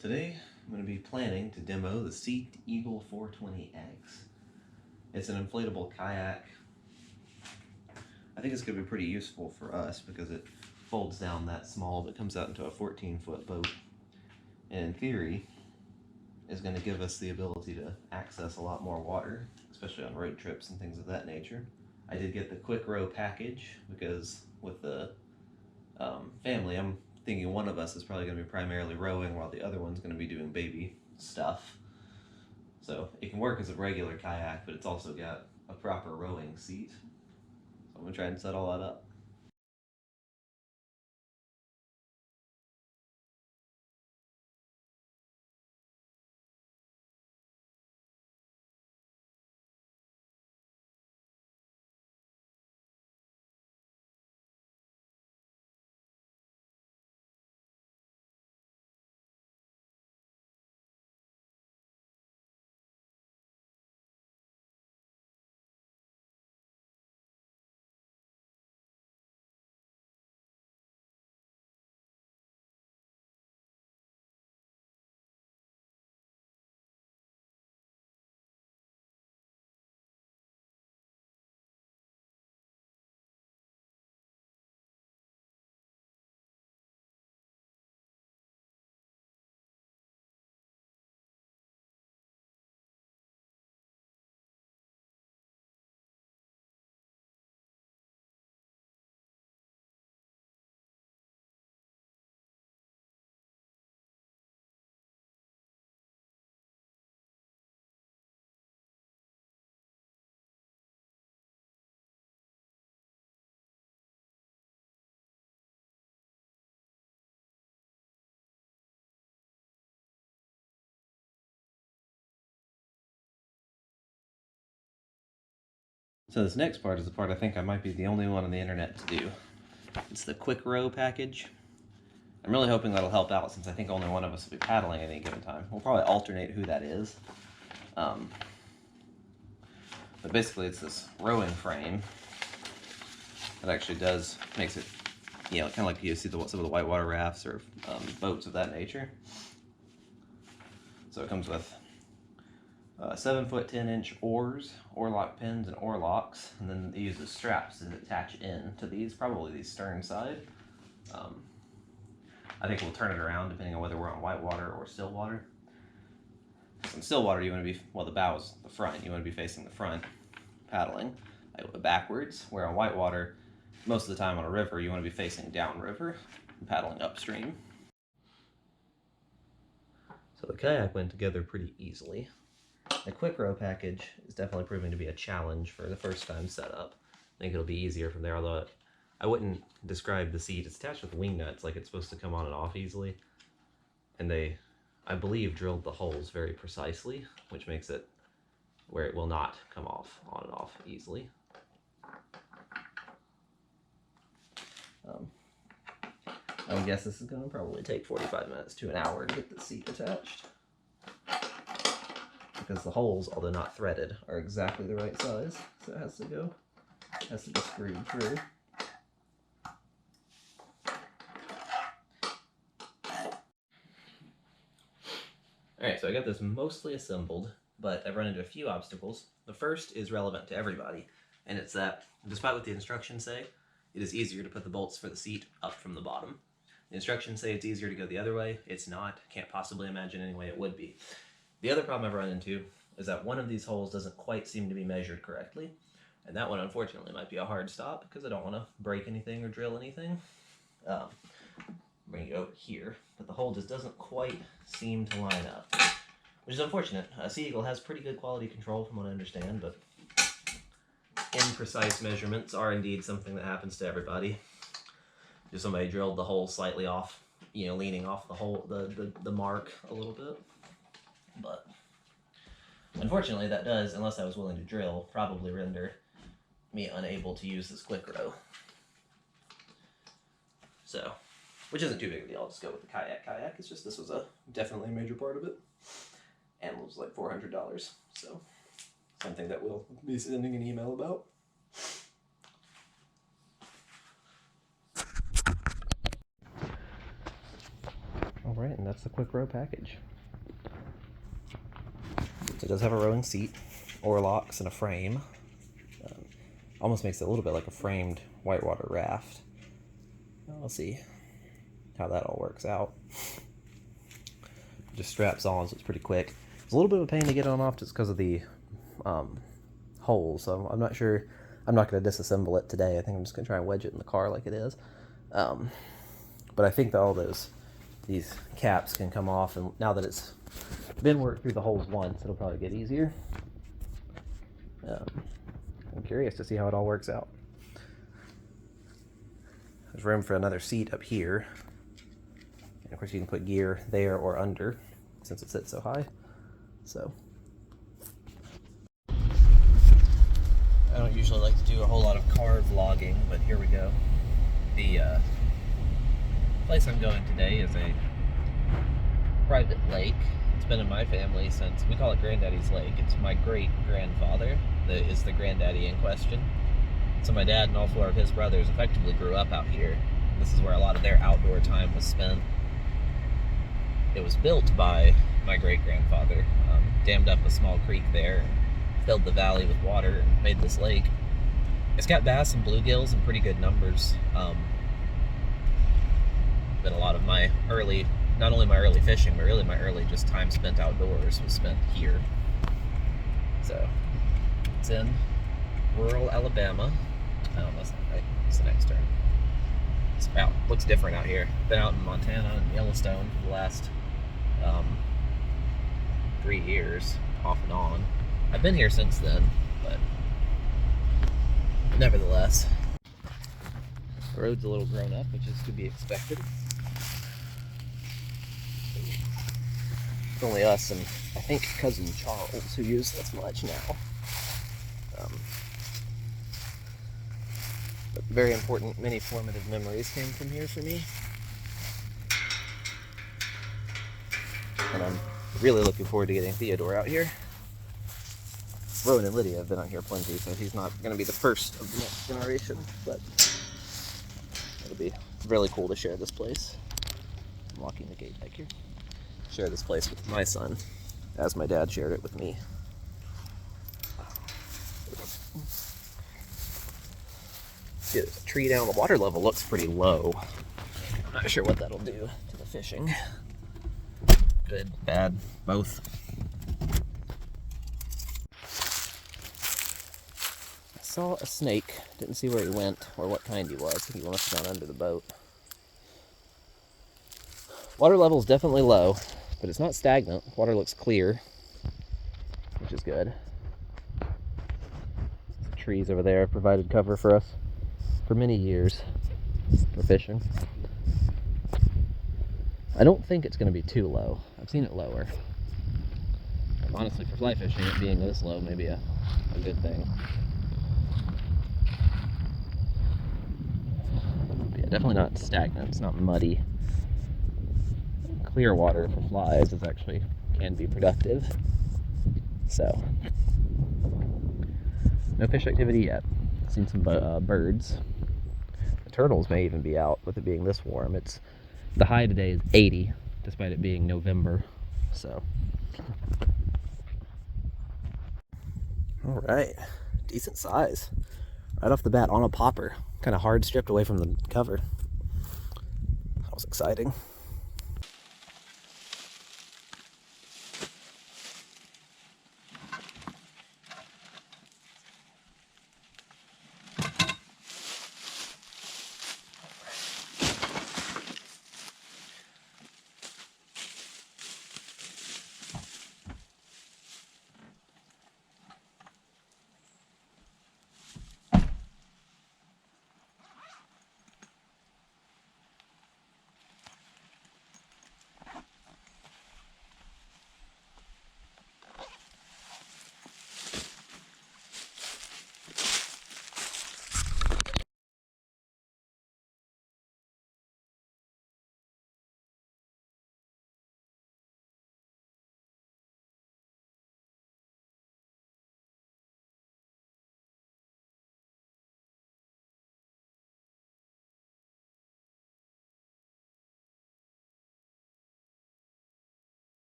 Today I'm going to be planning to demo the Sea Eagle 420X. It's an inflatable kayak. I think it's going to be pretty useful for us because it folds down that small but comes out into a 14-foot boat. And in theory, is going to give us the ability to access a lot more water, especially on road trips and things of that nature. I did get the Quikrow package because with the family, I'm thinking one of us is probably going to be primarily rowing while the other one's going to be doing baby stuff. So it can work as a regular kayak, but it's also got a proper rowing seat. So I'm going to try and set all that up. So this next part is the part I think I might be the only one on the internet to do. It's the Quikrow package. I'm really hoping that'll help out since I think only one of us will be paddling at any given time. We'll probably alternate who that is. But basically it's this rowing frame that actually makes it, kind of like you see some of the whitewater rafts or boats of that nature. So it comes with 7-foot 10-inch oars, oarlock pins, and oarlocks, and then it uses straps to attach in to these, probably the stern side. I think we'll turn it around depending on whether we're on whitewater or still water. In still water, you want to be, the bow is the front, you want to be facing the front, paddling backwards, where on whitewater, most of the time on a river, you want to be facing downriver, paddling upstream. So the kayak went together pretty easily. The Quikrow package is definitely proving to be a challenge for the first time setup. I think it'll be easier from there, although I wouldn't describe the seat. It's attached with wing nuts, like it's supposed to come on and off easily. And they, I believe, drilled the holes very precisely, which makes it where it will not come off on and off easily. I would guess this is going to probably take 45 minutes to an hour to get the seat attached. Because the holes, although not threaded, are exactly the right size, so it has to be screwed through. Alright, so I got this mostly assembled, but I've run into a few obstacles. The first is relevant to everybody, and it's that, despite what the instructions say, it is easier to put the bolts for the seat up from the bottom. The instructions say it's easier to go the other way. It's not. Can't possibly imagine any way it would be. The other problem I've run into is that one of these holes doesn't quite seem to be measured correctly, and that one unfortunately might be a hard stop because I don't want to break anything or drill anything. Bring it over here, but the hole just doesn't quite seem to line up, which is unfortunate. Sea Eagle has pretty good quality control from what I understand, but imprecise measurements are indeed something that happens to everybody. Just somebody drilled the hole slightly off, leaning off the hole, the mark a little bit. But unfortunately that does, unless I was willing to drill, probably render me unable to use this Quikrow. So, which isn't too big of a deal. I'll just go with the kayak. It's just this was definitely a major part of it. And it was like $400. So, something that we'll be sending an email about. Alright, and that's the Quikrow package. So it does have a rowing seat, oar locks, and a frame. Almost makes it a little bit like a framed whitewater raft. We'll see how that all works out. Just straps on, so it's pretty quick. It's a little bit of a pain to get on off just because of the holes, so I'm not sure. I'm not going to disassemble it today. I think I'm just going to try and wedge it in the car like it is. But I think that all these caps can come off, and now that it's been worked through the holes once, it'll probably get easier. I'm curious to see how it all works out. There's room for another seat up here. And of course you can put gear there or under since it sits so high. So I don't usually like to do a whole lot of car vlogging, but here we go. The place I'm going today is a private lake. It's been in my family since, we call it Granddaddy's Lake. It's my great-grandfather that is the granddaddy in question. So my dad and all four of his brothers effectively grew up out here. This is where a lot of their outdoor time was spent. It was built by my great-grandfather. Dammed up a small creek there, filled the valley with water, and made this lake. It's got bass and bluegills in pretty good numbers. But a lot of my early, not only my early fishing, but really my early just time spent outdoors was spent here. So, it's in rural Alabama. Oh, that's not right. It's the next turn. It's out. Looks different out here. Been out in Montana and Yellowstone for the last 3 years, off and on. I've been here since then, but nevertheless. The road's a little grown up, which is to be expected. It's only us and I think cousin Charles who use this much now. But very important, many formative memories came from here for me. And I'm really looking forward to getting Theodore out here. Rowan and Lydia have been out here plenty, so he's not going to be the first of the next generation, but it'll be really cool to share this place. I'm locking the gate back here. Share this place with my son, as my dad shared it with me. See, there's a tree down. The water level looks pretty low. I'm not sure what that'll do to the fishing. Good, bad, both. I saw a snake. Didn't see where he went or what kind he was. I think he must have gone under the boat. Water level's definitely low, but it's not stagnant. Water looks clear, which is good. The trees over there have provided cover for us for many years for fishing. I don't think it's going to be too low. I've seen it lower. Honestly, for fly fishing, it being this low may be a good thing. But yeah, definitely not stagnant. It's not muddy. Clear water for flies is actually can be productive. So, no fish activity yet. Seen some birds. The turtles may even be out with it being this warm. The high today is 80, despite it being November. So, all right, decent size. Right off the bat on a popper, kind of hard stripped away from the cover. That was exciting.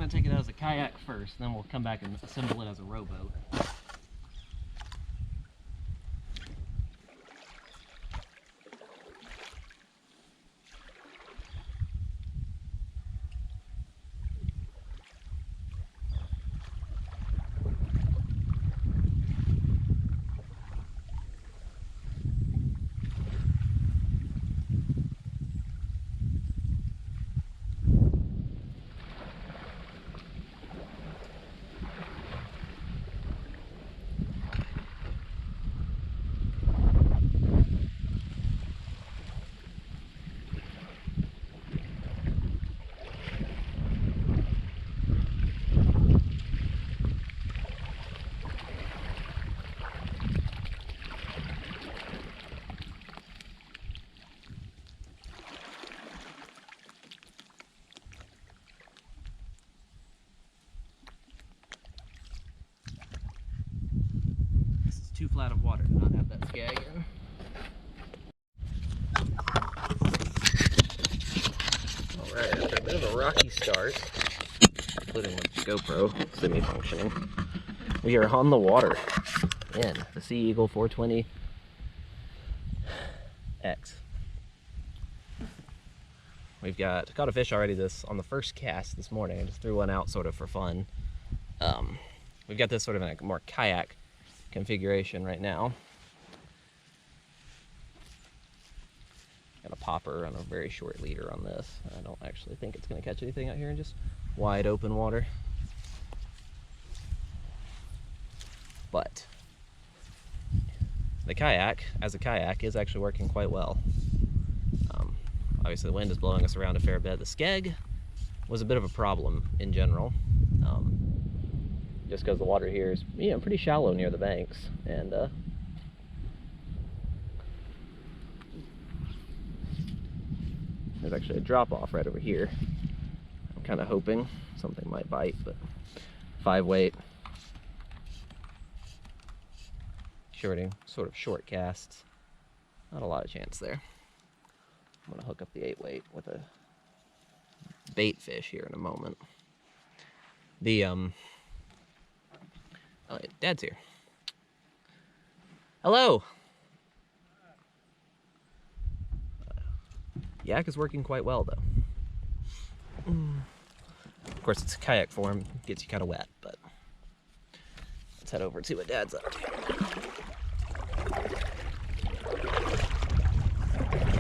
gonna take it as a kayak first, then we'll come back and assemble it as a rowboat. Too flat of water to not have that skag in. Alright, after a bit of a rocky start, including with the GoPro semi-functioning, we are on the water in the Sea Eagle 420X. We've caught a fish already on the first cast this morning. I just threw one out sort of for fun. We've got this sort of in a more kayak configuration right now. Got a popper on a very short leader on this. I don't actually think it's going to catch anything out here in just wide open water. But the kayak, as a kayak, is actually working quite well. Obviously the wind is blowing us around a fair bit. The skeg was a bit of a problem in general. Just because the water here is, you know, pretty shallow near the banks, and there's actually a drop off right over here. I'm kind of hoping something might bite, but 5 weight, shorting, sort of short casts, not a lot of chance there. I'm gonna hook up the 8 weight with a bait fish here in a moment. The oh, Dad's here. Hello. Yak is working quite well, though. Of course, it's kayak form, gets you kind of wet, but let's head over and see what Dad's up to.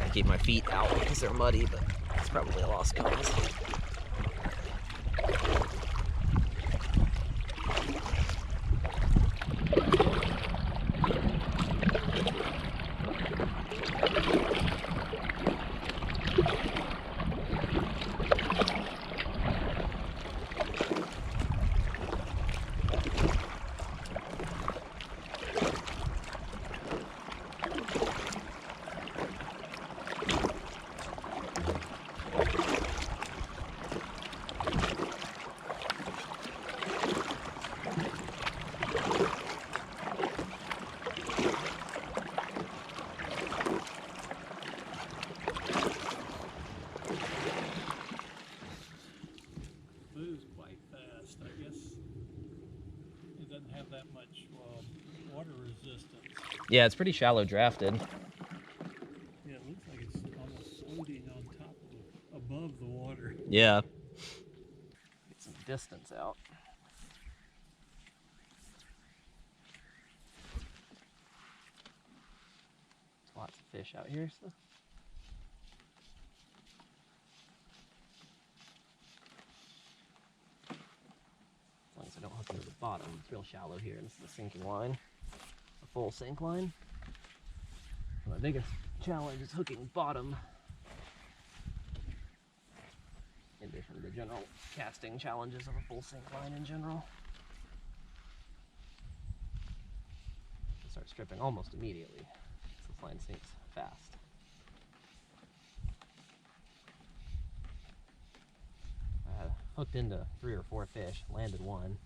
I keep my feet out because they're muddy, but it's probably a lost cause. That much water resistance. Yeah, it's pretty shallow drafted. Yeah, it looks like it's almost floating on top of, above the water. Yeah. Get some distance out. There's lots of fish out here, so. As long as I don't hook into the bottom, it's real shallow here. This is a sinking line, a full sink line. My biggest challenge is hooking bottom, in addition to the general casting challenges of a full sink line in general. It starts stripping almost immediately, so this line sinks fast. Hooked into 3 or 4 fish, landed one.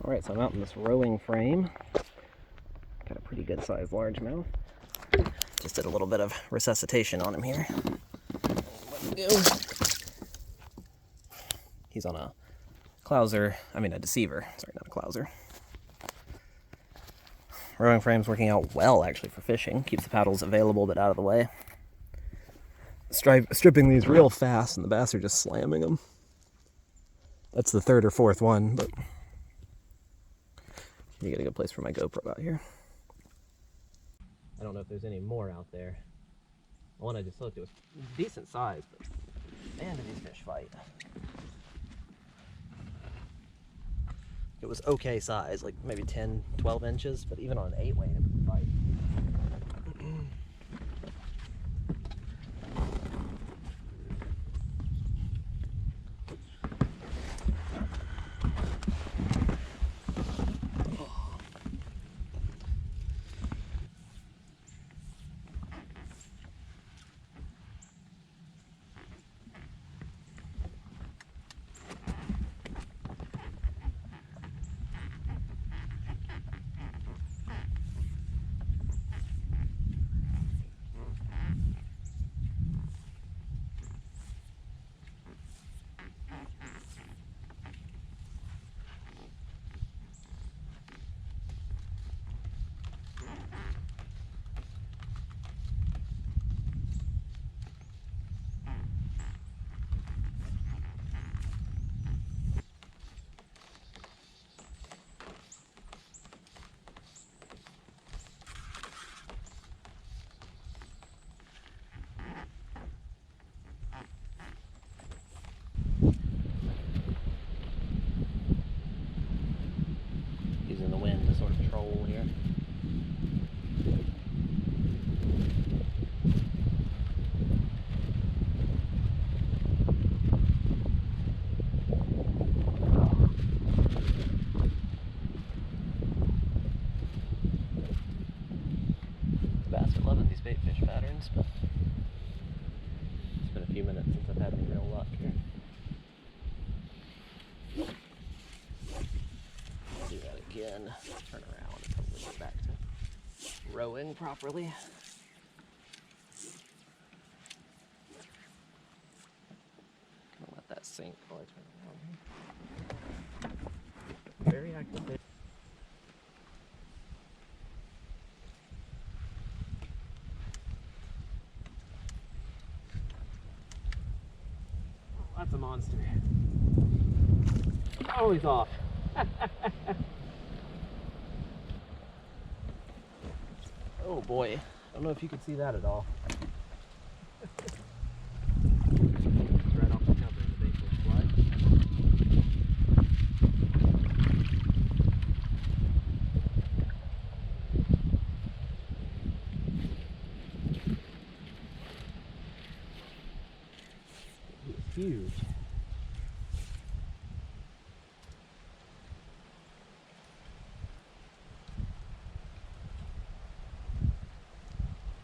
Alright, so I'm out in this rowing frame. Got a pretty good sized largemouth. Just did a little bit of resuscitation on him here. Let him go. He's on a clouser, a deceiver. Sorry, not a clouser. Rowing frame's working out well, actually, for fishing. Keeps the paddles available but out of the way. Stripping these real fast, and the bass are just slamming them. That's the third or fourth one, but you get a good place for my GoPro out here. I don't know if there's any more out there. The one I just looked, it was decent size, but man, did these fish fight. It was okay size, like maybe 10, 12 inches, but even on an 8-weight, it would fight. Using the wind to sort of troll here. The bass are loving these bait fish patterns, but it's been a few minutes since I've had any real luck here. Do that again. Turn around and probably get back to rowing properly. Gonna let that sink while I turn around here. Very active fish. That's a monster. Oh, he's off. Oh boy, I don't know if you could see that at all. Right off the cover of the bait fish fly. He was huge.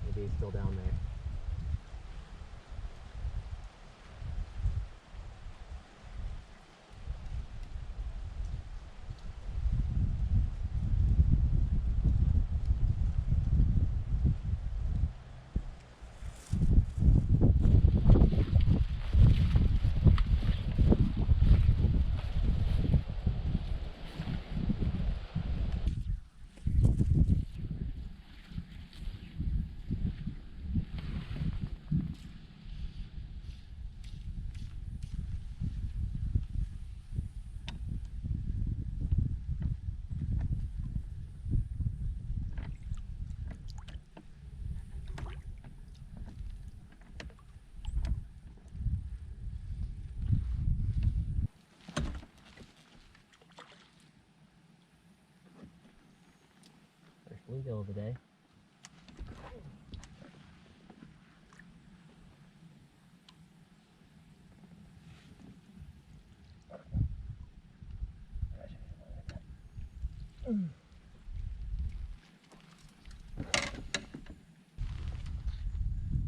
Maybe he's still down there. First bluegill of the day.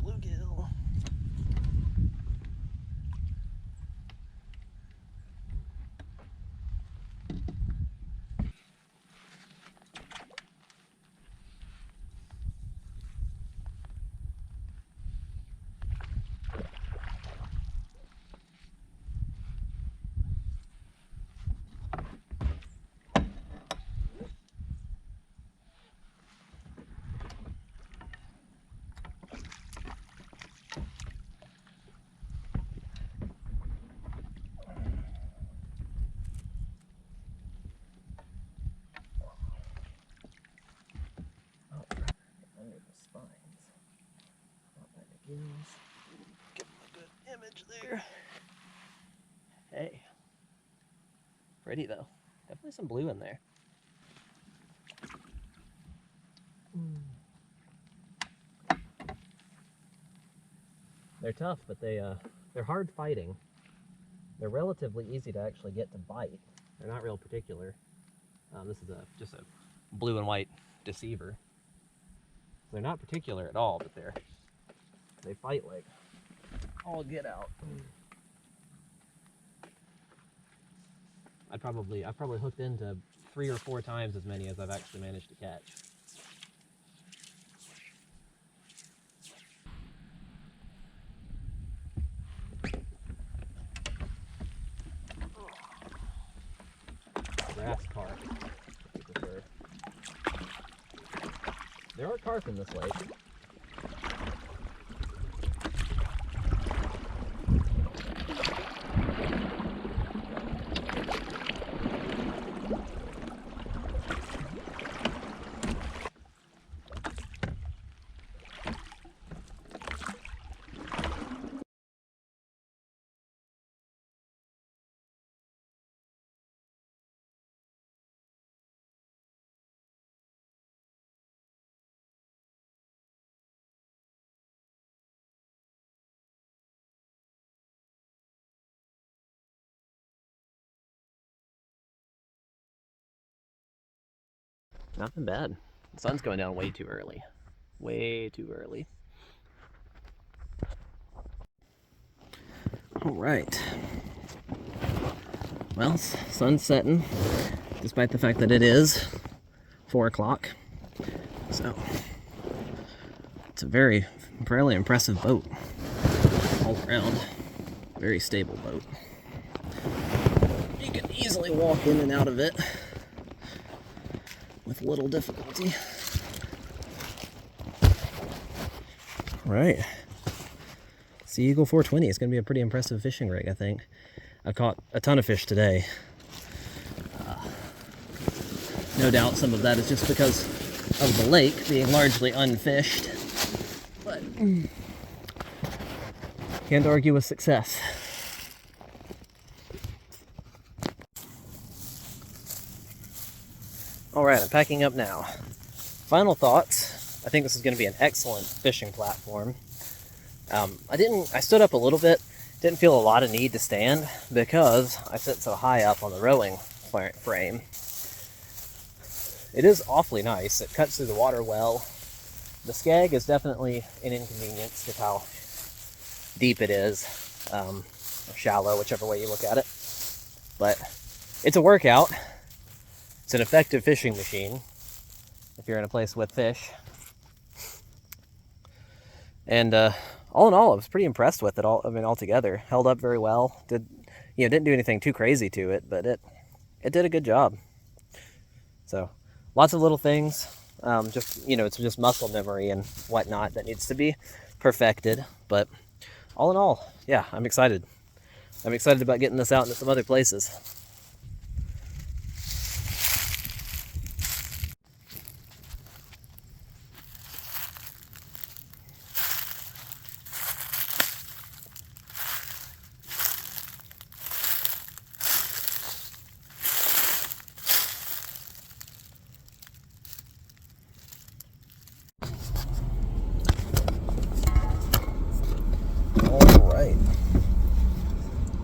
Bluegill. finds. Not that it is. Give him a good image there. Hey. Pretty though. Definitely some blue in there. They're tough, but they're hard fighting. They're relatively easy to actually get to bite. They're not real particular. This is just a blue and white deceiver. They're not particular at all, but they fight like all get out. I've probably hooked into 3 or 4 times as many as I've actually managed to catch. Grass carp, if you prefer. There are carp in this lake. Nothing bad. The sun's going down way too early. Way too early. All right. Well, sun's setting, despite the fact that it is 4 o'clock. So, it's a fairly impressive boat all around. Very stable boat. You can easily walk in and out of it with little difficulty. Right. Sea Eagle 420 is going to be a pretty impressive fishing rig, I think. I caught a ton of fish today. No doubt some of that is just because of the lake being largely unfished. But can't argue with success. Alright, I'm packing up now. Final thoughts. I think this is going to be an excellent fishing platform. I stood up a little bit, didn't feel a lot of need to stand because I sit so high up on the rowing frame. It is awfully nice. It cuts through the water well. The skag is definitely an inconvenience with how deep it is, or shallow, whichever way you look at it. But it's a workout. It's an effective fishing machine if you're in a place with fish. And all in all, I was pretty impressed with it all. I mean, altogether, held up very well. Didn't do anything too crazy to it, but it did a good job. So, lots of little things. It's just muscle memory and whatnot that needs to be perfected. But all in all, yeah, I'm excited. I'm excited about getting this out into some other places.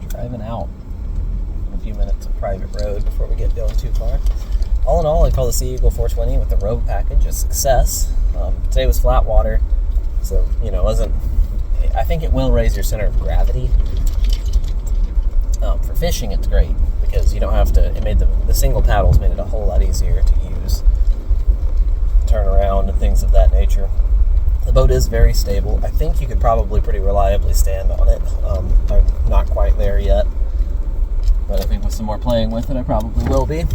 Driving out a few minutes of private road before we get going too far. All in all, I call the Sea Eagle 420 with the rope package a success. Today was flat water, so I think it will raise your center of gravity. For fishing, it's great because you don't have to. It made the single paddles made it a whole lot easier to use, turn around and things of that nature. The boat is very stable. I think you could probably pretty reliably stand on it. I'm not quite there yet, but I think with some more playing with it, I probably will be.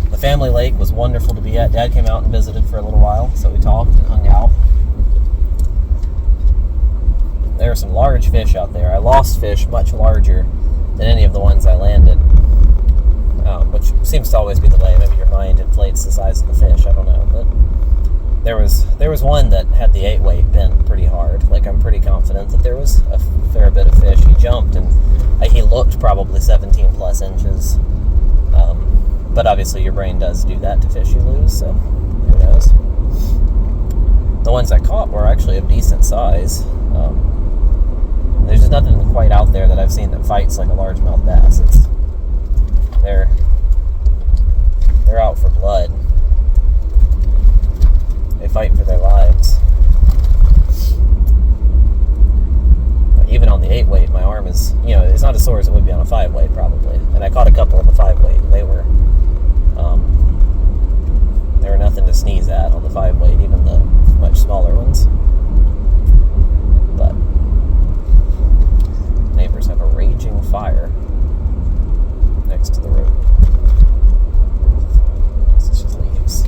The family lake was wonderful to be at. Dad came out and visited for a little while, so we talked and hung out. There are some large fish out there. I lost fish much larger than any of the ones I landed. which seems to always be the way. Maybe your mind inflates the size of the fish, I don't know, but there was one that had the 8-weight bent pretty hard. Like, I'm pretty confident that there was a fair bit of fish. He jumped, and he looked probably 17 plus inches. But obviously your brain does do that to fish you lose, so who knows. The ones I caught were actually of decent size. There's just nothing quite out there that I've seen that fights like a largemouth bass. They're out for blood. They fight for their lives. Even on the 8-weight, my arm is, it's not as sore as it would be on a 5-weight probably. And I caught a couple on the 5-weight, and they were nothing to sneeze at on the 5-weight, even the much smaller ones. But neighbors have a raging fire next to the road. This is just leaves.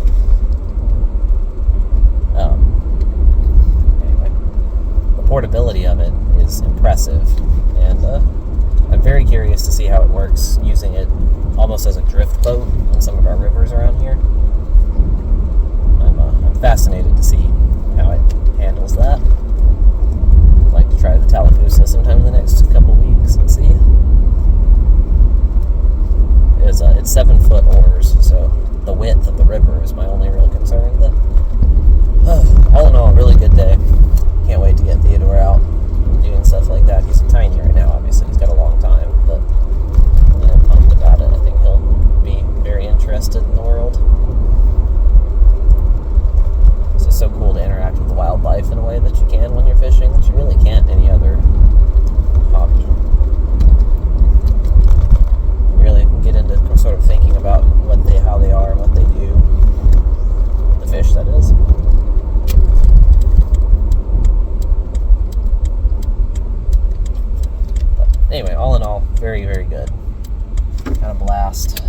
Anyway, the portability of it is impressive, and I'm very curious to see how it works using it almost as a drift boat on some of our rivers around here. I'm fascinated to see how it handles that. I'd like to try the Talapusa sometime in the next couple weeks and see. It's 7-foot oars, so the width of the river is my only real concern. But all in all, a really good day. Can't wait to get Theodore out and doing stuff like that. He's tiny right now, obviously. He's got a long time, but I'm pumped about it. I think he'll be very interested in the world. It's just so cool to interact with the wildlife in a way that you can when you're fishing, that you really can't any other hobby. You really can get into sort of thinking about how they are and what they do. The fish, that is. But anyway, all in all, very, very good. Had a blast.